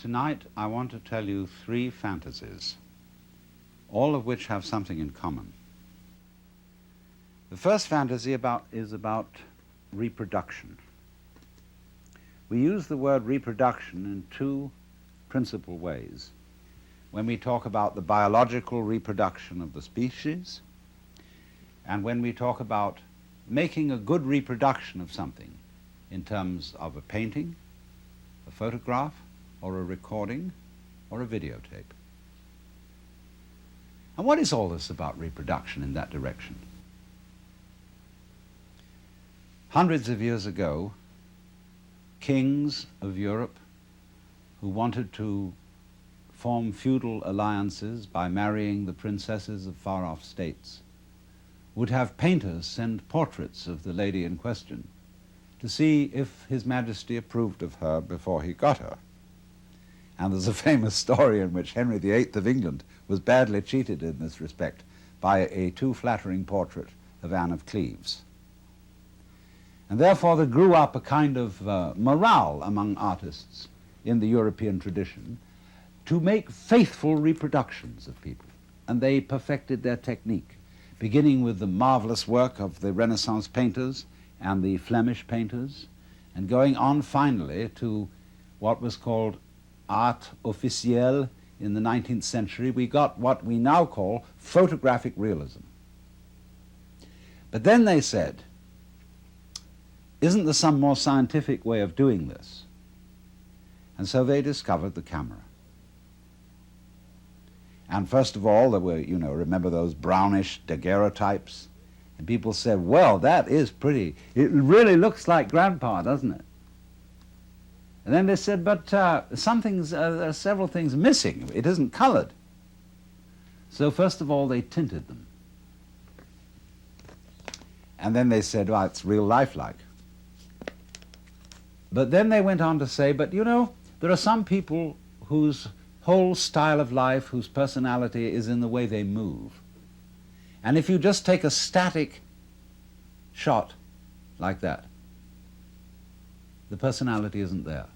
tonight I want to tell you three fantasies, all of which have something in common. The first fantasy is about reproduction. We use the word reproduction in two principal ways. When we talk about the biological reproduction of the species, and when we talk about making a good reproduction of something in terms of a painting, a photograph, or a recording, or a videotape. And what is all this about reproduction in that direction? Hundreds of years ago, kings of Europe who wanted to form feudal alliances by marrying the princesses of far-off states would have painters send portraits of the lady in question to see if His Majesty approved of her before he got her. And there's a famous story in which Henry VIII of England was badly cheated in this respect by a too flattering portrait of Anne of Cleves. And therefore there grew up a kind of morale among artists in the European tradition to make faithful reproductions of people. And they perfected their technique, beginning with the marvelous work of the Renaissance painters and the Flemish painters, and going on finally to what was called art officielle in the 19th century. We got what we now call photographic realism. But then they said, isn't there some more scientific way of doing this? And so they discovered the camera. And first of all, there were, remember those brownish daguerreotypes? And people said, well, that is pretty. It really looks like Grandpa, doesn't it? And then they said, but there are several things missing. It isn't colored. So first of all, they tinted them. And then they said, well, it's real lifelike. But then they went on to say, but there are some people whose whole style of life, whose personality is in the way they move. And if you just take a static shot like that, the personality isn't there.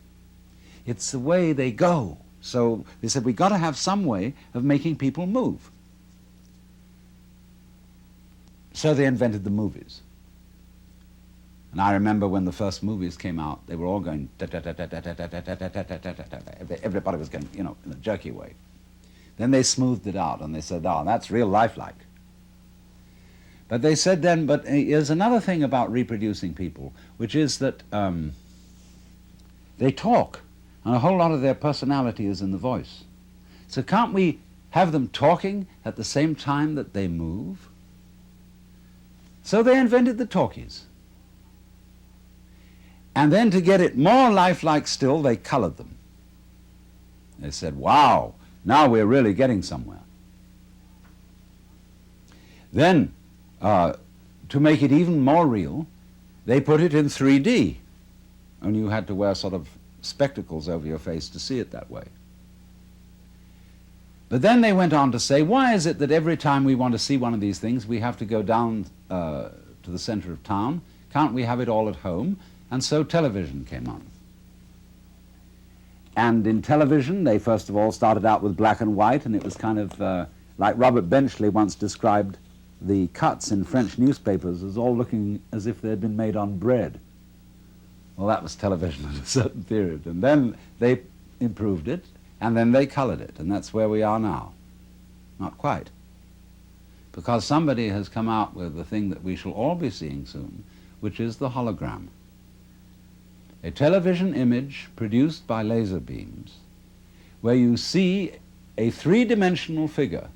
It's the way they go. So they said, we've got to have some way of making people move. So they invented the movies. And I remember when the first movies came out, they were all going everybody was going, in a jerky way. Then they smoothed it out and they said, oh, that's real lifelike. But they said then, but there's another thing about reproducing people, which is that they talk, and a whole lot of their personality is in the voice. So can't we have them talking at the same time that they move? So they invented the talkies. And then to get it more lifelike still, they colored them. They said, wow, now we're really getting somewhere. Then, to make it even more real, they put it in 3D. And you had to wear sort of spectacles over your face to see it that way. But then they went on to say, why is it that every time we want to see one of these things, we have to go down to the center of town? Can't we have it all at home? And so television came on. And in television, they first of all started out with black and white, and it was kind of like Robert Benchley once described the cuts in French newspapers as all looking as if they'd been made on bread. Well, that was television at a certain period. And then they improved it, and then they colored it, and that's where we are now. Not quite. Because somebody has come out with the thing that we shall all be seeing soon, which is the hologram. A television image produced by laser beams where you see a three-dimensional figure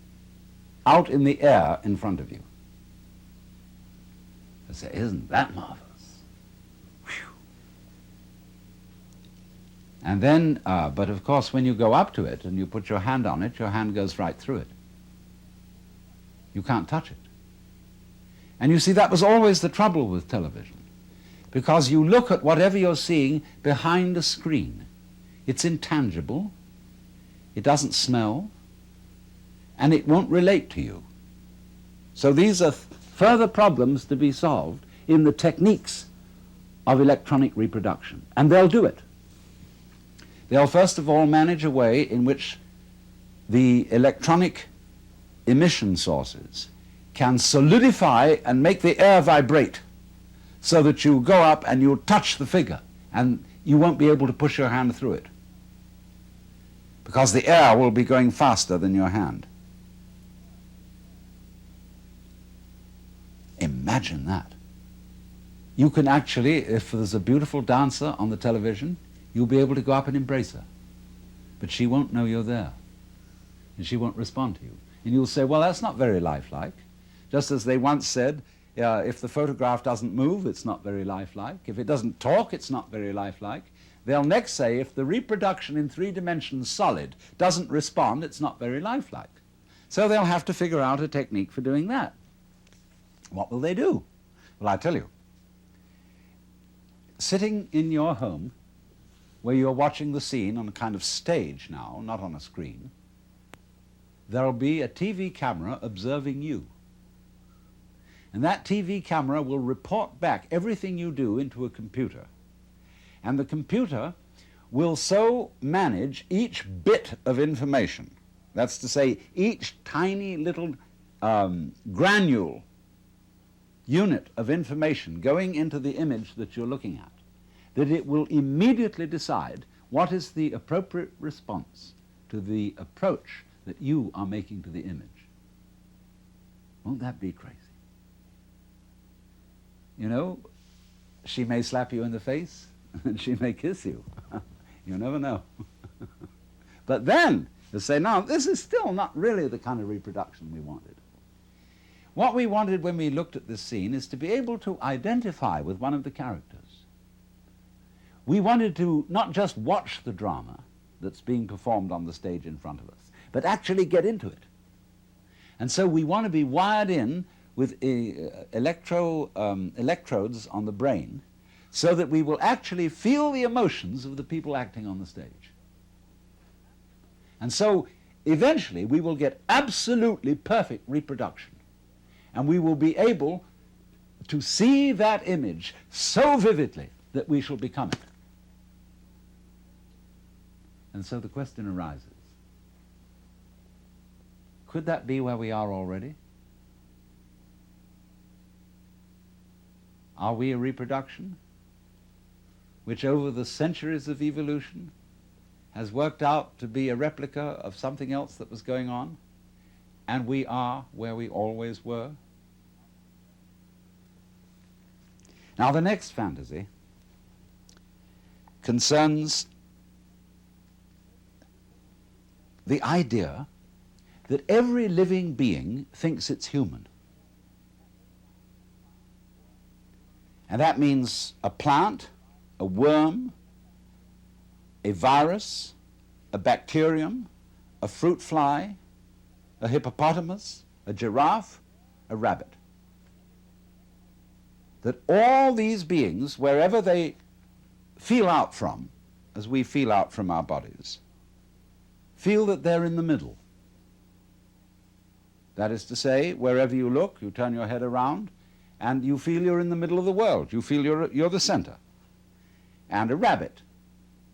out in the air in front of you. I say, isn't that marvelous? Whew. And then, but of course, when you go up to it and you put your hand on it, your hand goes right through it. You can't touch it. And you see, that was always the trouble with television. Because you look at whatever you're seeing behind a screen. It's intangible, it doesn't smell, and it won't relate to you. So these are further problems to be solved in the techniques of electronic reproduction, and they'll do it. They'll first of all manage a way in which the electronic emission sources can solidify and make the air vibrate so that you go up and you touch the figure and you won't be able to push your hand through it because the air will be going faster than your hand. Imagine that. You can actually, if there's a beautiful dancer on the television, you'll be able to go up and embrace her. But she won't know you're there. And she won't respond to you. And you'll say, well, that's not very lifelike. Just as they once said, if the photograph doesn't move, it's not very lifelike. If it doesn't talk, it's not very lifelike. They'll next say, if the reproduction in 3 dimensions solid doesn't respond, it's not very lifelike. So they'll have to figure out a technique for doing that. What will they do? Well, I tell you. Sitting in your home, where you're watching the scene on a kind of stage now, not on a screen, there'll be a TV camera observing you. And that TV camera will report back everything you do into a computer. And the computer will so manage each bit of information, that's to say, each tiny little granule unit of information going into the image that you're looking at, that it will immediately decide what is the appropriate response to the approach that you are making to the image. Won't that be crazy? You know, she may slap you in the face and she may kiss you. You never know. But then you say, no, this is still not really the kind of reproduction we wanted. What we wanted when we looked at this scene is to be able to identify with one of the characters. We wanted to not just watch the drama that's being performed on the stage in front of us, but actually get into it. And so we want to be wired in with electrodes on the brain so that we will actually feel the emotions of the people acting on the stage. And so eventually we will get absolutely perfect reproduction. And we will be able to see that image so vividly that we shall become it. And so the question arises, could that be where we are already? Are we a reproduction which over the centuries of evolution has worked out to be a replica of something else that was going on, and we are where we always were? Now the next fantasy concerns the idea that every living being thinks it's human. And that means a plant, a worm, a virus, a bacterium, a fruit fly, a hippopotamus, a giraffe, a rabbit. That all these beings, wherever they feel out from, as we feel out from our bodies, feel that they're in the middle. That is to say, wherever you look, you turn your head around, and you feel you're in the middle of the world. You feel you're the center. And a rabbit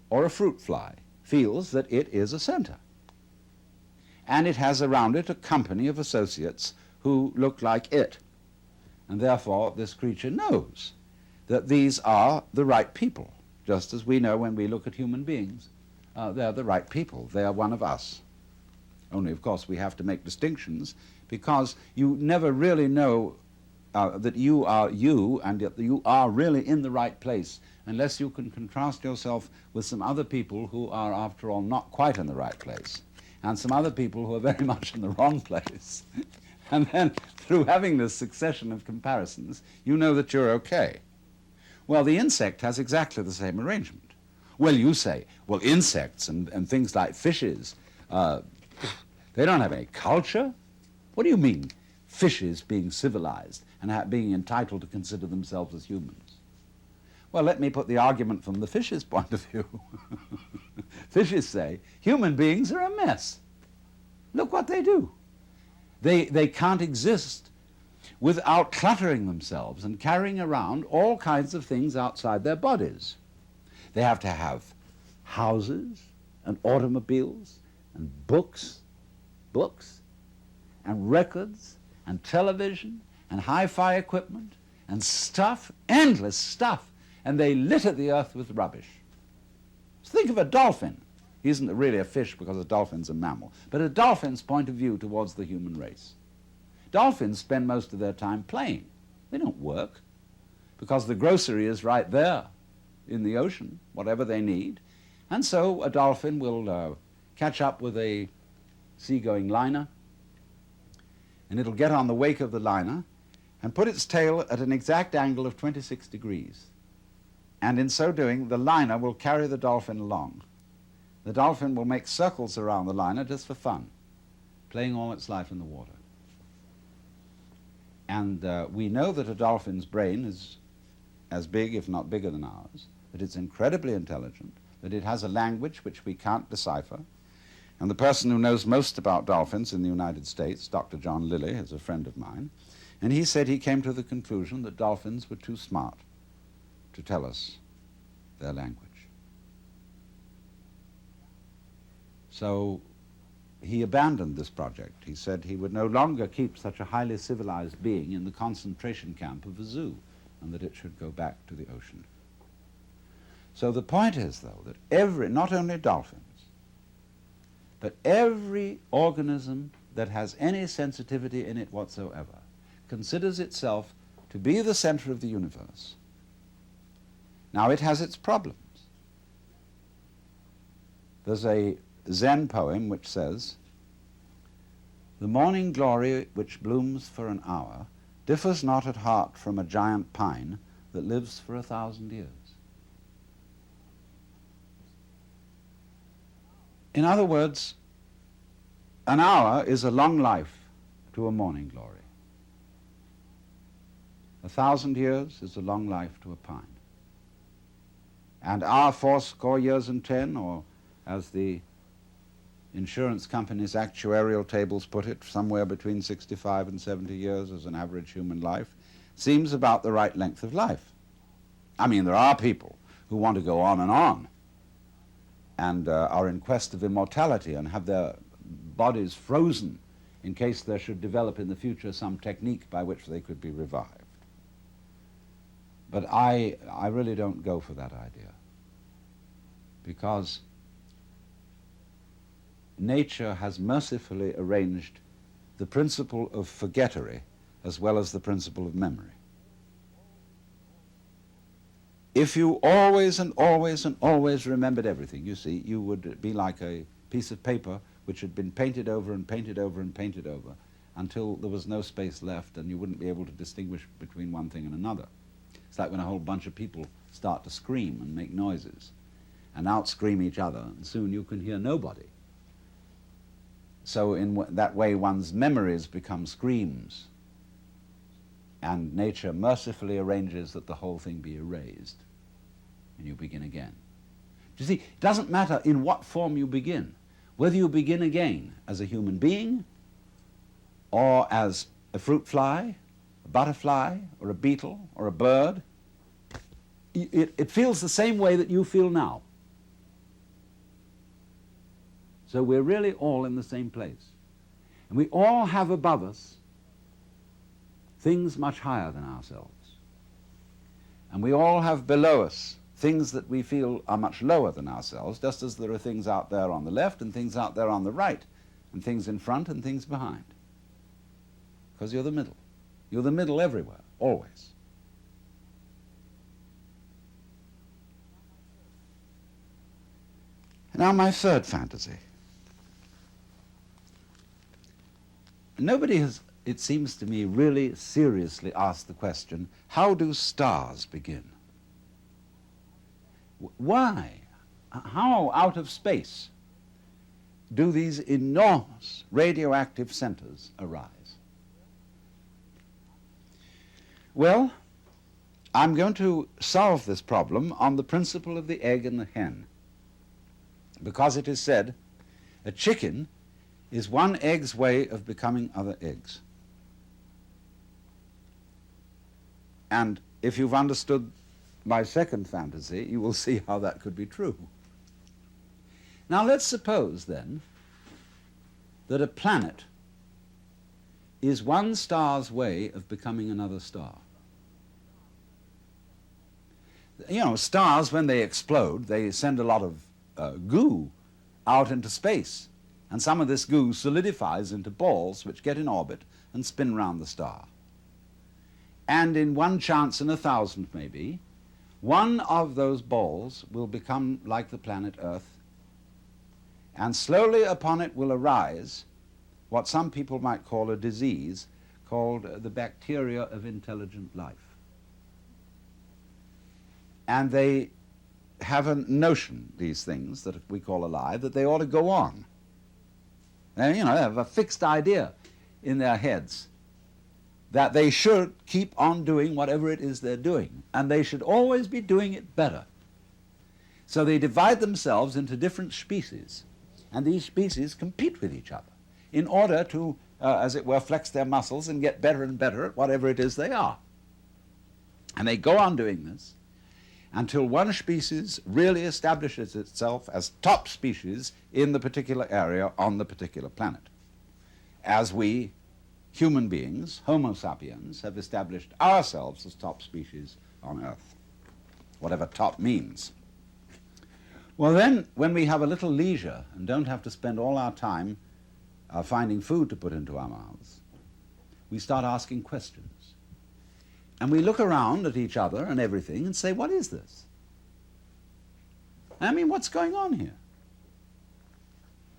or a fruit fly feels that it is a center. And it has around it a company of associates who look like it. And therefore, this creature knows that these are the right people, just as we know when we look at human beings. They're the right people. They are one of us. Only, of course, we have to make distinctions because you never really know that you are you and that you are really in the right place unless you can contrast yourself with some other people who are, after all, not quite in the right place, and some other people who are very much in the wrong place. And then, through having this succession of comparisons, you know that you're okay. Well, the insect has exactly the same arrangement. Well, you say, well, insects and things like fishes, they don't have any culture? What do you mean, fishes being civilized and being entitled to consider themselves as humans? Well, let me put the argument from the fish's point of view. Fishes say, human beings are a mess. Look what they do. They can't exist without cluttering themselves and carrying around all kinds of things outside their bodies. They have to have houses and automobiles and books, and records and television and hi-fi equipment and stuff, endless stuff, and they litter the earth with rubbish. So think of a dolphin. He isn't really a fish because a dolphin's a mammal, but a dolphin's point of view towards the human race. Dolphins spend most of their time playing. They don't work because the grocery is right there in the ocean, whatever they need. And so a dolphin will catch up with a seagoing liner, and it'll get on the wake of the liner and put its tail at an exact angle of 26 degrees. And in so doing, the liner will carry the dolphin along. The dolphin will make circles around the liner just for fun, playing all its life in the water. And we know that a dolphin's brain is as big, if not bigger than ours, that it's incredibly intelligent, that it has a language which we can't decipher. And the person who knows most about dolphins in the United States, Dr. John Lilly, is a friend of mine, and he said he came to the conclusion that dolphins were too smart to tell us their language. So he abandoned this project. He said he would no longer keep such a highly civilized being in the concentration camp of a zoo, and that it should go back to the ocean. So the point is, though, that not only dolphins, but every organism that has any sensitivity in it whatsoever considers itself to be the center of the universe. Now, it has its problems. There's a Zen poem which says, "The morning glory which blooms for an hour differs not at heart from a giant pine that lives for 1,000 years." In other words, an hour is a long life to a morning glory. 1,000 years is a long life to a pine. And our 80 years and 10, or as the insurance company's actuarial tables put it, somewhere between 65 and 70 years as an average human life, seems about the right length of life. I mean, there are people who want to go on and are in quest of immortality and have their bodies frozen in case there should develop in the future some technique by which they could be revived. But I really don't go for that idea, because nature has mercifully arranged the principle of forgettery as well as the principle of memory. If you always and always and always remembered everything, you see, you would be like a piece of paper which had been painted over and painted over and painted over until there was no space left, and you wouldn't be able to distinguish between one thing and another. It's like when a whole bunch of people start to scream and make noises and out-scream each other, and soon you can hear nobody. So in that way, one's memories become screams, and nature mercifully arranges that the whole thing be erased, and you begin again. You see, it doesn't matter in what form you begin, whether you begin again as a human being, or as a fruit fly, a butterfly, or a beetle, or a bird. It feels the same way that you feel now. So we're really all in the same place. And we all have above us things much higher than ourselves. And we all have below us things that we feel are much lower than ourselves, just as there are things out there on the left and things out there on the right, and things in front and things behind. Because you're the middle. You're the middle everywhere, always. Now my third fantasy. Nobody has, it seems to me, really seriously asked the question, how do stars begin? Why? How out of space do these enormous radioactive centers arise? Well, I'm going to solve this problem on the principle of the egg and the hen, because it is said a chicken is one egg's way of becoming other eggs. And if you've understood my second fantasy, you will see how that could be true. Now let's suppose then that a planet is one star's way of becoming another star. You know, stars, when they explode, they send a lot of goo out into space, and some of this goo solidifies into balls which get in orbit and spin round the star. And in one chance in 1,000 maybe, one of those balls will become like the planet Earth, and slowly upon it will arise what some people might call a disease called the bacteria of intelligent life. And they have a notion, these things that we call alive, that they ought to go on. And, you know, they have a fixed idea in their heads that they should keep on doing whatever it is they're doing, and they should always be doing it better. So they divide themselves into different species, and these species compete with each other in order to, as it were, flex their muscles and get better and better at whatever it is they are. And they go on doing this until one species really establishes itself as top species in the particular area on the particular planet, as we human beings, Homo sapiens, have established ourselves as top species on Earth, whatever top means. Well then, when we have a little leisure and don't have to spend all our time finding food to put into our mouths, we start asking questions. And we look around at each other and everything and say, what is this? I mean, what's going on here?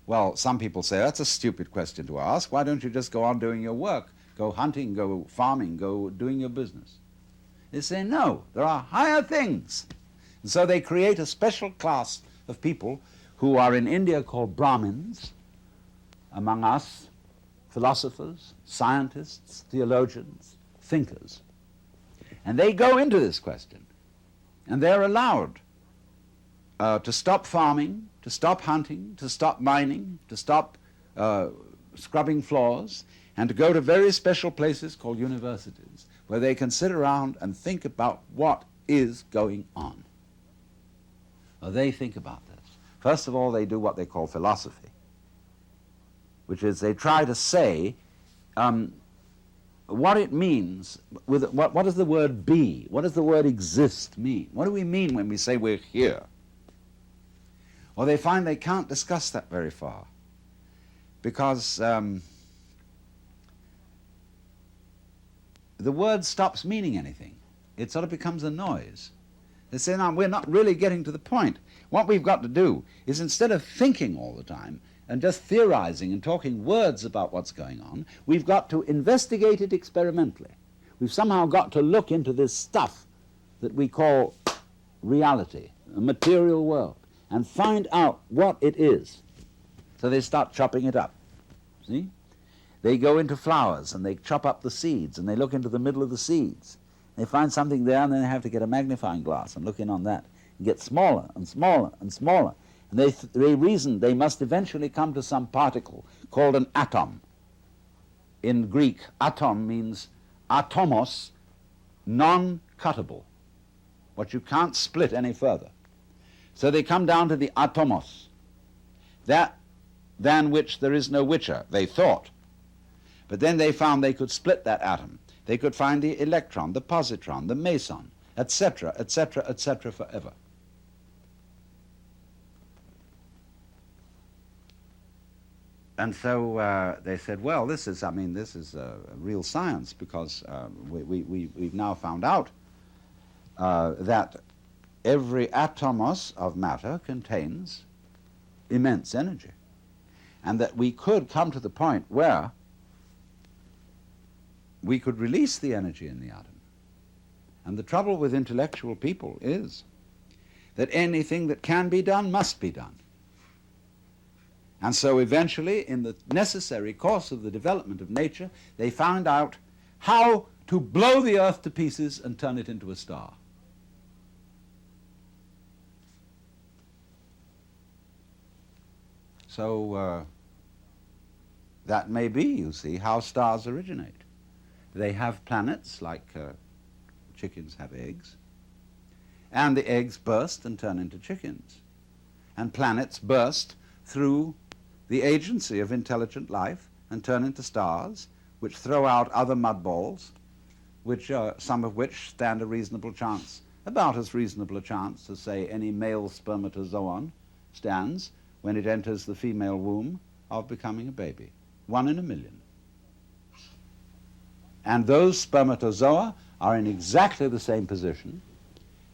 Well, some people say, that's a stupid question to ask. Why don't you just go on doing your work? Go hunting, go farming, go doing your business. They say, no, there are higher things. And so they create a special class of people who are in India called Brahmins, among us, philosophers, scientists, theologians, thinkers. And they go into this question, and they're allowed to stop farming, to stop hunting, to stop mining, to stop scrubbing floors, and to go to very special places called universities, where they can sit around and think about what is going on. Well, they think about this. First of all, they do what they call philosophy, which is they try to say what it means, what does the word be? What does the word exist mean? What do we mean when we say we're here? Well, they find they can't discuss that very far, because the word stops meaning anything. It sort of becomes a noise. They say, no, we're not really getting to the point. What we've got to do is, instead of thinking all the time and just theorizing and talking words about what's going on, we've got to investigate it experimentally. We've somehow got to look into this stuff that we call reality, a material world, and find out what it is. So they start chopping it up. See? They go into flowers and they chop up the seeds and they look into the middle of the seeds. They find something there and then they have to get a magnifying glass and look in on that and get smaller and smaller and smaller. And they reason they must eventually come to some particle called an atom. In Greek, atom means atomos, non-cuttable, what you can't split any further. So they come down to the atomos, that than which there is no whicher, they thought. But then they found they could split that atom. They could find the electron, the positron, the meson, etc., etc., etc., forever. And so they said, well, this is a real science, because we've now found out that every atomos of matter contains immense energy, and that we could come to the point where we could release the energy in the atom. And the trouble with intellectual people is that anything that can be done must be done. And so eventually, in the necessary course of the development of nature, they found out how to blow the earth to pieces and turn it into a star. So that may be, you see, how stars originate. They have planets, like chickens have eggs, and the eggs burst and turn into chickens. And planets burst through the agency of intelligent life and turn into stars, which throw out other mud balls, some of which stand a reasonable chance, about as reasonable a chance as, say, any male spermatozoon stands when it enters the female womb of becoming a baby. 1 in a million. And those spermatozoa are in exactly the same position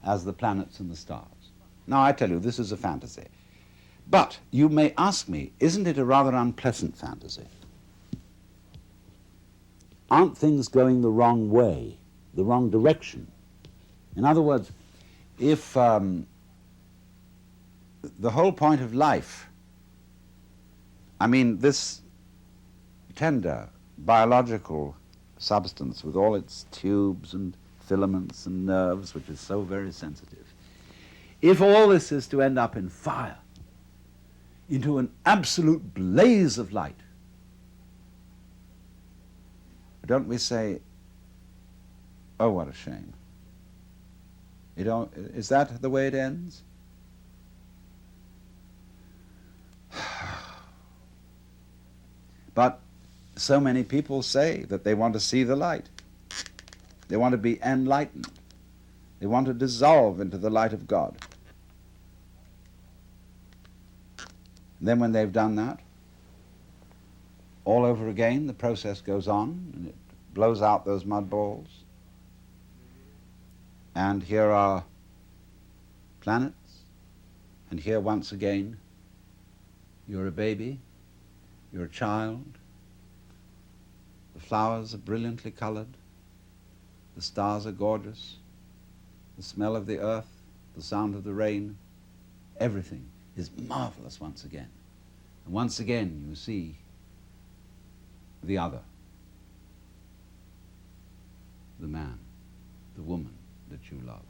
as the planets and the stars. Now, I tell you, this is a fantasy. But you may ask me, isn't it a rather unpleasant fantasy? Aren't things going the wrong way, the wrong direction? In other words, if the whole point of life, I mean, this tender biological substance with all its tubes and filaments and nerves, which is so very sensitive, if all this is to end up in fire, into an absolute blaze of light, don't we say, oh, what a shame? Is that the way it ends? But so many people say that they want to see the light. They want to be enlightened. They want to dissolve into the light of God. And then when they've done that, all over again, the process goes on, and it blows out those mud balls. And here are planets, and here once again, you're a baby, you're a child, the flowers are brilliantly colored, the stars are gorgeous, the smell of the earth, the sound of the rain, everything is marvelous once again. And once again you see the other, the man, the woman that you love.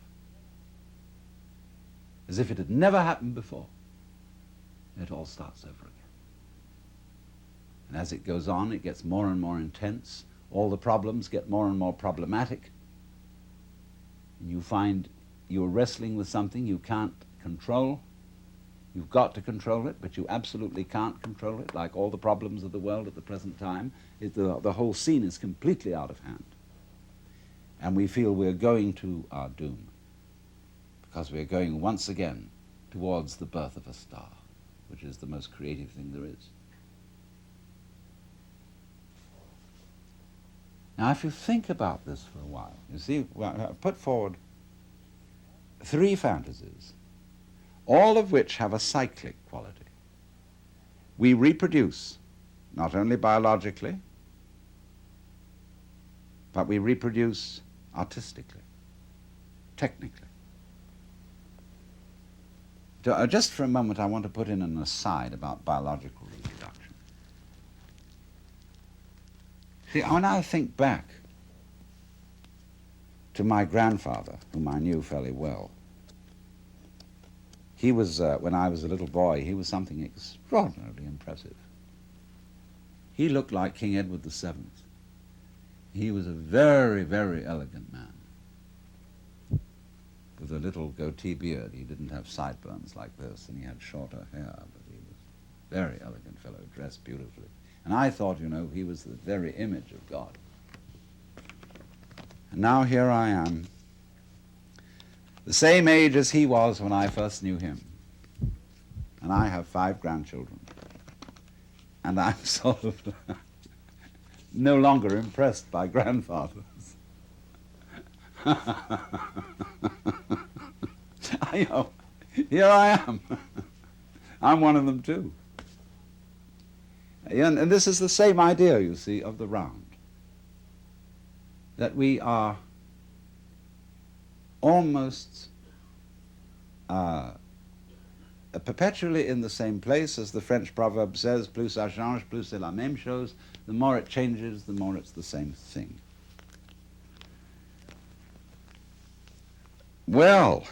As if it had never happened before, it all starts over again. And as it goes on, it gets more and more intense. All the problems get more and more problematic. And you find you're wrestling with something you can't control. You've got to control it, but you absolutely can't control it, like all the problems of the world at the present time. The whole scene is completely out of hand. And we feel we're going to our doom, because we're going once again towards the birth of a star, which is the most creative thing there is. Now, if you think about this for a while, you see, I've put forward 3 fantasies, all of which have a cyclic quality. We reproduce, not only biologically, but we reproduce artistically, technically. Just for a moment, I want to put in an aside about biological reproduction. See, when I think back to my grandfather, whom I knew fairly well, he was, when I was a little boy, he was something extraordinarily impressive. He looked like King Edward VII. He was a very, very elegant man with a little goatee beard. He didn't have sideburns like this, and he had shorter hair, but he was a very elegant fellow, dressed beautifully. And I thought, you know, he was the very image of God. And now here I am, the same age as he was when I first knew him. And I have 5 grandchildren. And I'm sort of no longer impressed by grandfathers. You know, here I am. I'm one of them too. And this is the same idea, you see, of the round. That we are almost perpetually in the same place, as the French proverb says, plus ça change, plus c'est la même chose. The more it changes, the more it's the same thing. Well,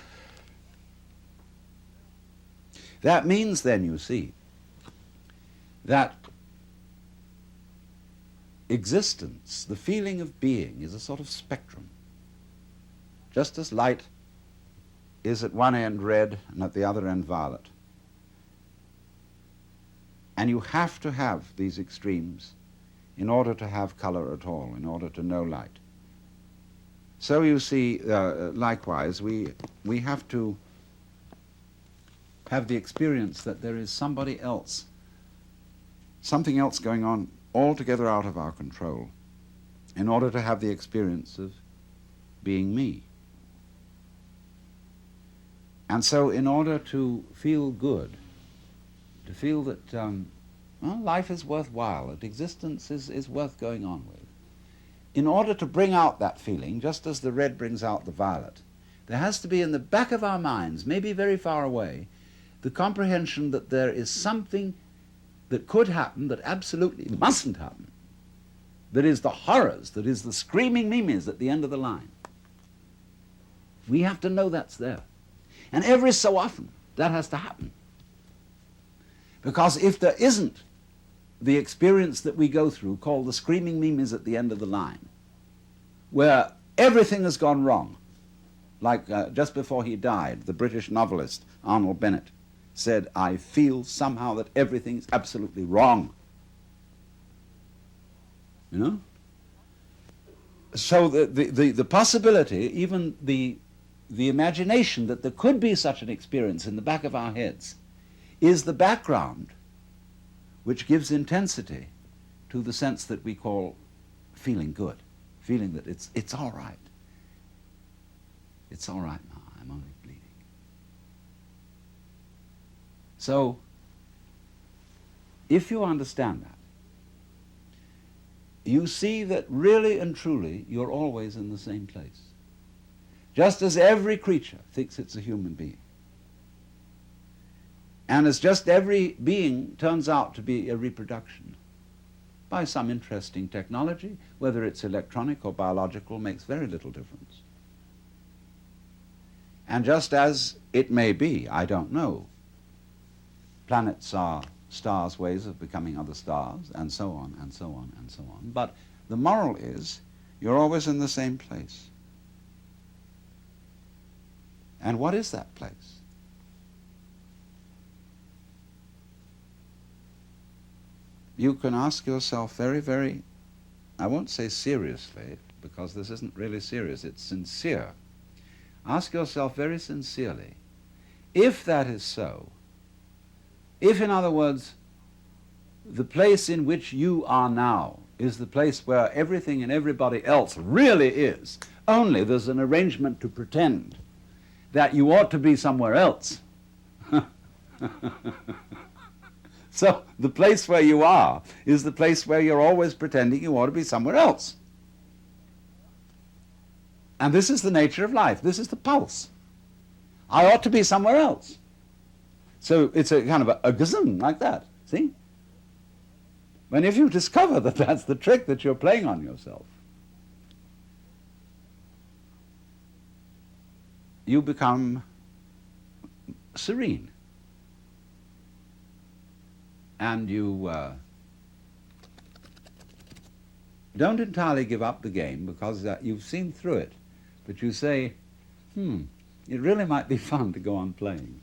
that means then, you see, that existence, the feeling of being, is a sort of spectrum. Just as light is at one end red and at the other end violet. And you have to have these extremes in order to have color at all, in order to know light. So you see, likewise, we have to have the experience that there is somebody else, something else going on altogether out of our control, in order to have the experience of being me. And so in order to feel good, to feel that life is worthwhile, that existence is worth going on with, in order to bring out that feeling, just as the red brings out the violet, there has to be in the back of our minds, maybe very far away, the comprehension that there is something that could happen that absolutely mustn't happen, that is the horrors, that is the screaming mimes at the end of the line. We have to know that's there. And every so often, that has to happen. Because if there isn't the experience that we go through, called the screaming mimes at the end of the line, where everything has gone wrong, like just before he died, the British novelist Arnold Bennett said, "I feel somehow that everything's absolutely wrong." You know? So the possibility, even the imagination that there could be such an experience in the back of our heads, is the background which gives intensity to the sense that we call feeling good, feeling that it's all right. It's all right now, I'm only bleeding. So, if you understand that, you see that really and truly you're always in the same place. Just as every creature thinks it's a human being. And as just every being turns out to be a reproduction by some interesting technology, whether it's electronic or biological, makes very little difference. And just as it may be, I don't know, planets are stars' ways of becoming other stars, and so on, and so on, and so on. But the moral is, you're always in the same place. And what is that place? You can ask yourself very, very, I won't say seriously, because this isn't really serious, it's sincere. Ask yourself very sincerely, if that is so, if, in other words, the place in which you are now is the place where everything and everybody else really is, only there's an arrangement to pretend that you ought to be somewhere else. So the place where you are is the place where you're always pretending you ought to be somewhere else. And this is the nature of life. This is the pulse. I ought to be somewhere else. So it's a kind of a gazing like that, see? When if you discover that that's the trick that you're playing on yourself, you become serene. And you don't entirely give up the game because you've seen through it. But you say, it really might be fun to go on playing.